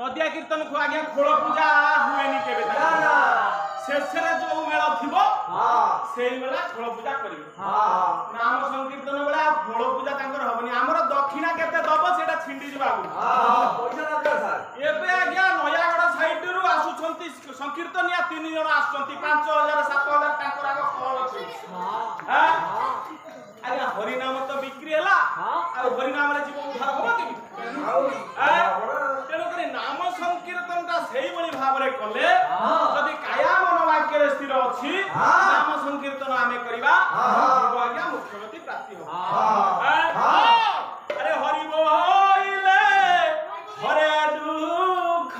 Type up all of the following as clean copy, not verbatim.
नदिया कीर्तन को आज्ञा खोल पूजा हुएनि केबे शेषे जो मेल थिबो से बेला खोल पूजा करिवे नाम संकीर्तन बेला खोल पूजा तांकर हबनी हमर दक्षिणा केते दब सेटा छिंडी जिबा पैसा दरकार सर एबे आज्ञा नयागड़ साइड रु आसुछंती संकीर्तनिया 3 जण आसुछंती 5000 7000 तांकर आग कॉल अछि हां आज्ञा हरि नाम तो बिक्री हला आ हरि नाम रे जीव उद्धार हो केबी तेणु करी नाम संकीर्तन ता सेही बळी भाबरे कले जदि काया मन वाक्य रे स्थिर अछि नाम संकीर्तन आमे करिबा जीव आज्ञा मुख्यमति प्राप्ति हो अरे हरि बोले हरे दुख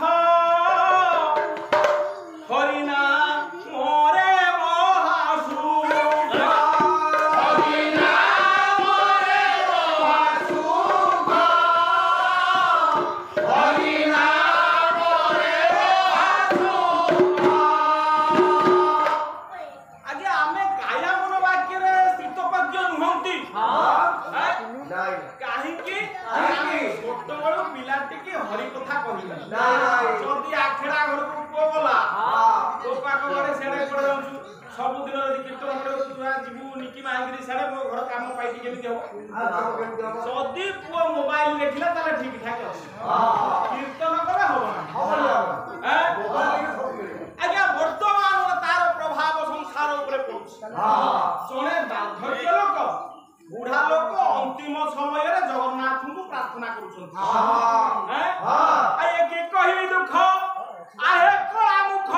हरि नाम मोरे महासुख हरि नाम मोरे महासुख हरि नाम मोरे महासुख आगे आमे काया मन वाक्य रे स्थितपज्ञ नुहंती काहीकि छोट बड़ पिलाटी के हरि कथा कहिला जदी आखेड़ा घर को को गला तो पाक घरे सेडे पड़ जाउछु सब दिन जदी कीर्तन करे तुआ जीवु निकी मांगरी सेडे मो घर काम पाइटी केमिति हो जदी पुओ मोबाइल देखिला ताले ठीक ठाक अछि कीर्तन करे हो ना आज्ञा वर्तमान तार प्रभाव संसार ऊपर पड़ुछ सोने बाध्यक्य लोक बुढ़ा लोक अंतिम समय रे जगन्नाथ को प्रार्थना करूछन आए के कहि दुख आहे कला मुख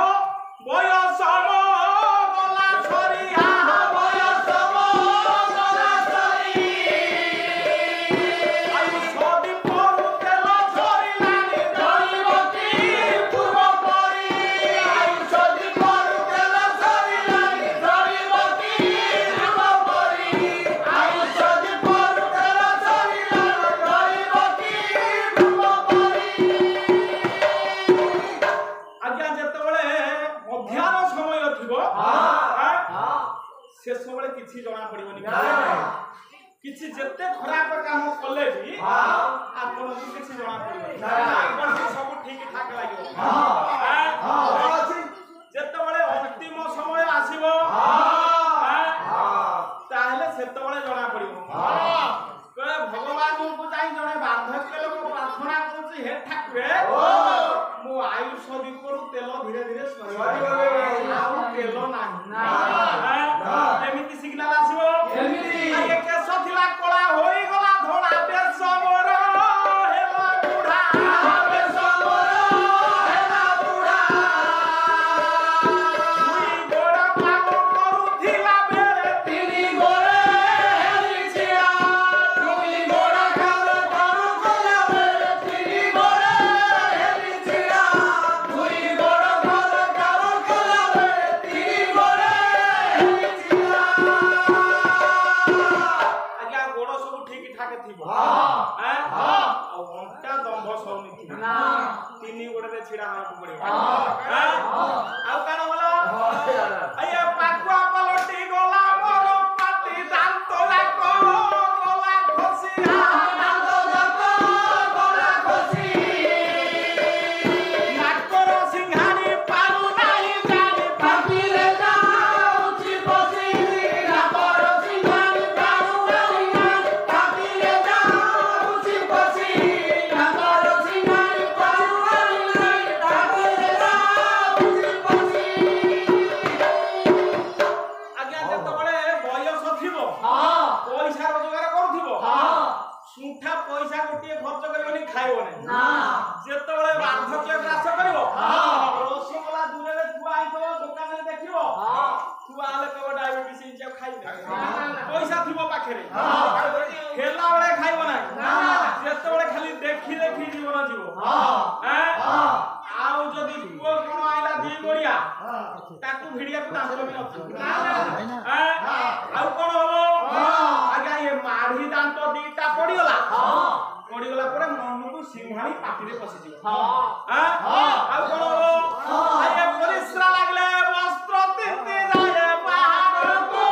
बयस गला छरिया बयस गला छरी आयु सदी पर तेल छरिलानी धरिबती पूर्व परी आयु सदी पर तेल छरिलानी धरिबती पूर्व परी आयु सदी पर तेल छरिलानी धरिबती पूर्व परी आज्ञा जेतेबेले मध्याह्न समय थिबो से सबले किछि जणा पड़िबनी किछि जत्ते खराब काम कले भी आपन को किछि जणा पड़िबनी आपन सब ठीक ठाक लागियो जेतेबेले अंतिम समय आसीबो ताहले सेतेबेले जणा पड़िबो कहे भगवान को जाई जणे बार्धक्य लोक प्रार्थना करूची हे ठाकुरे मो आयुष दीपरु तेल धीरे धीरे सरी आउ तेल नाही एमिति सिग्नल आसीबो एमिति आगे केस थिला कला होई गला धोळा बेस मोर हेला बुढा बेस मोर हेला बुढा दुई गोड़ पाप करूथिला बेरे तिनी गोड़े हेली छिया दुई गोड़ खाल करूथिला बेरे तिनी गोड़े हेली छिया दुई गोड़ खाल करूथिला बेरे तिनी गोड़े हेली छिया आज्ञा गोड़ सब ठीक ठाक थिबो हां आ घंटा दंभ सौनी थिबो ना तिनी गोड़ रे छिड़ा हां पड़िबो आ कान होला आये पाकुआ पलटी गला मोर पाटी दांत लाको गला खसिया दांत लाको गला खसी नाकर सिंहानी पारु नाही जानी पापी रे जाउची बसी नाकर सिंहानी पारु नाही जानी पापी रे जाउची बसी नाकर सिंहानी पारु नाही जानी पापी रे जाउची बसी आज्ञा जेतेबेले बयस थिबो पैसा रोजगार करूथिबो सुंठा पैसा गोटिए खर्च करबनी खाइबो नै जेतेबेले बार्धक्य ग्रास करिवो रसगोला दूरे थुआ आइतो दुकान रे देखिवो थुआ आले कबो डायबिटीज इंजे खाइबे पैसा थिबो पाखरे खेला बेले खाइबो नै जेतेबेले खाली देखि देखि जीवन जीवो आउ जदी पुओ कोन आइला दी गोड़िया ताकू भिडिया को दांत भी न आउ कोन हो आज्ञा ये माढ़ी दांत दीटा पड़ीगला पड़ीगला परे मन को सिंहानी पाटी रे पसी जीव आउ कोन हो आये परिश्रा लागले वस्त्र तिंती जाए पहाड़ को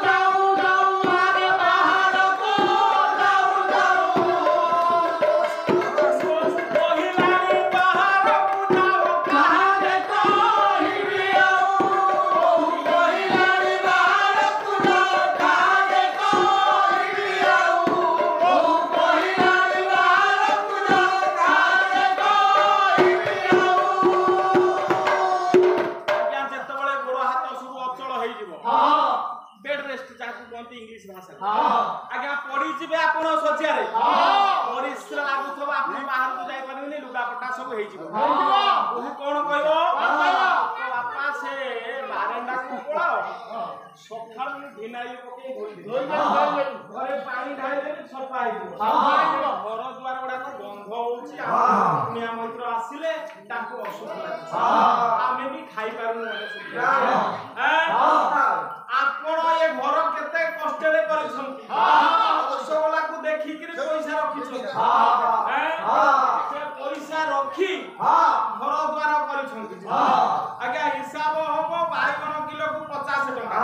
जाऊ जाऊ आरे पहाड़ को जाऊ जाऊ पहिलानी पहाड़ ଆପଣ ଶଯ୍ୟାରେ ପରିଶ୍ରା ଲାଗୁଥିବ ଆପଣ ବାହାରକୁ ଯାଇପାରିବେନି ଲୁଗାପଟା ସବୁ ହେଇଯିବ ବୋହୂ କଣ କହିବ ବାପା ସେ ବାରଣ୍ଡାକୁ ପଳାଅ ସକାଳୁ ମୁଁ ଭିନାଇଲ ପକେଇ ଘରେ ପାଣି ଢାଳିଦେବି ସଫା ହେଇଯିବ ଘର ଦ୍ୱାର ଗୁଡାକ ଗନ୍ଧ ହଉଛି କୁଣିଆ ମୈତ୍ର ଆସିଲେ ତାଙ୍କୁ ଅସୁଖ ଲାଗୁଛି ଆମେ ବି ଖାଇପାରୁନୁ ଆପଣ ଏ ଘର କେତେ କଷ୍ଟରେ କରିଛନ୍ତି ରସଗୋଲାକୁ ଦେଖିକିରି ପଇସା ରଖିଛନ୍ତି ସେ ପଇସା ରଖି ଘର ଦ୍ୱାର କରିଛନ୍ତି ଆଜ୍ଞା ହିସାବ ହବ ବାଇଗଣ କିଲୋକୁ 50 ଟଙ୍କା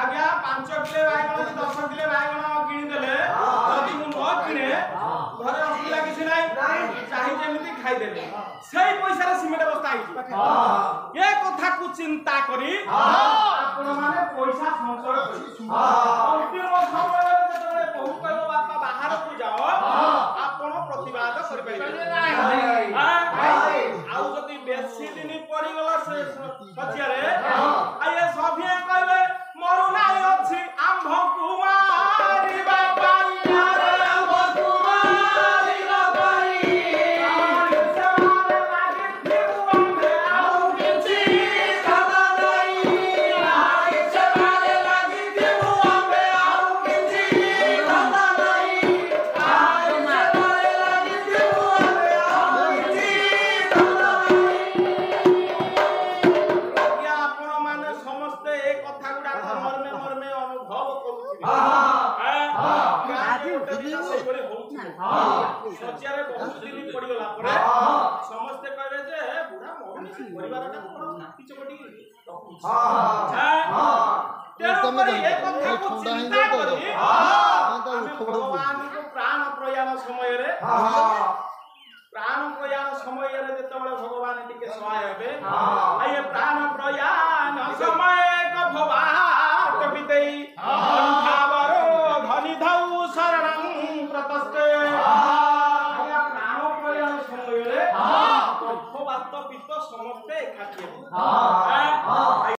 ଆଜ୍ଞା 5 କିଲୋ ବାଇଗଣ 10 କିଲୋ ବାଇଗଣ କିଣିଦେଲେ ଯଦି ମୁଁ ନ କିଣେ ଘରେ ଅସୁବିଧା କିଛି ନାହିଁ ଚାହି ଯେମିତି ଖାଇଦେଲେ ସେଇ ପଇସାରେ ସିମେଣ୍ଟ ବସ୍ତା ହେଇଯିବ ଏ କଥାକୁ ଚିନ୍ତା କରି ଆପଣ ମାନେ ପଇସା ସଞ୍ଚୟ ଅନ୍ତିମ ସମୟରେ ଯେତେବେଳେ ବୋହୂ କହିବ ବାପା ବାହାରକୁ ଯାଅ ଆପଣ ପ୍ରତିବାଦ କରିପାରିବେ ଆଉ ଯଦି ବେଶୀ ଦିନ ପଡିଗଲା ସେ ଶଯ୍ୟାରେ ଏ ସଭିଏ କହିବେ ମରୁ ନାହିଁ ଅଛି ଆମ୍ଭକୁ ମାରିବା ପାଇଁ ଶଯ୍ୟାରେ ବହୁତ ଦିନ ପଡିଗଲା ପରେ ସମସ୍ତେ କହିବେ ଯେ ବୁଢା ମରୁନି ପରିବାରଟା ନାତି ଚକଟି ରଖୁଛି ତେଣୁକରି ଏ କଥାକୁ ଚିନ୍ତା କରି ଆମେ ଭଗବାନଙ୍କୁ ପ୍ରାଣ ପ୍ରୟାଣ ସମୟରେ ଯେତେବେଳେ ଭଗବାନ ଟିକେ ସହାୟ ହେବେ ପ୍ରାଣ ପ୍ରୟାଣ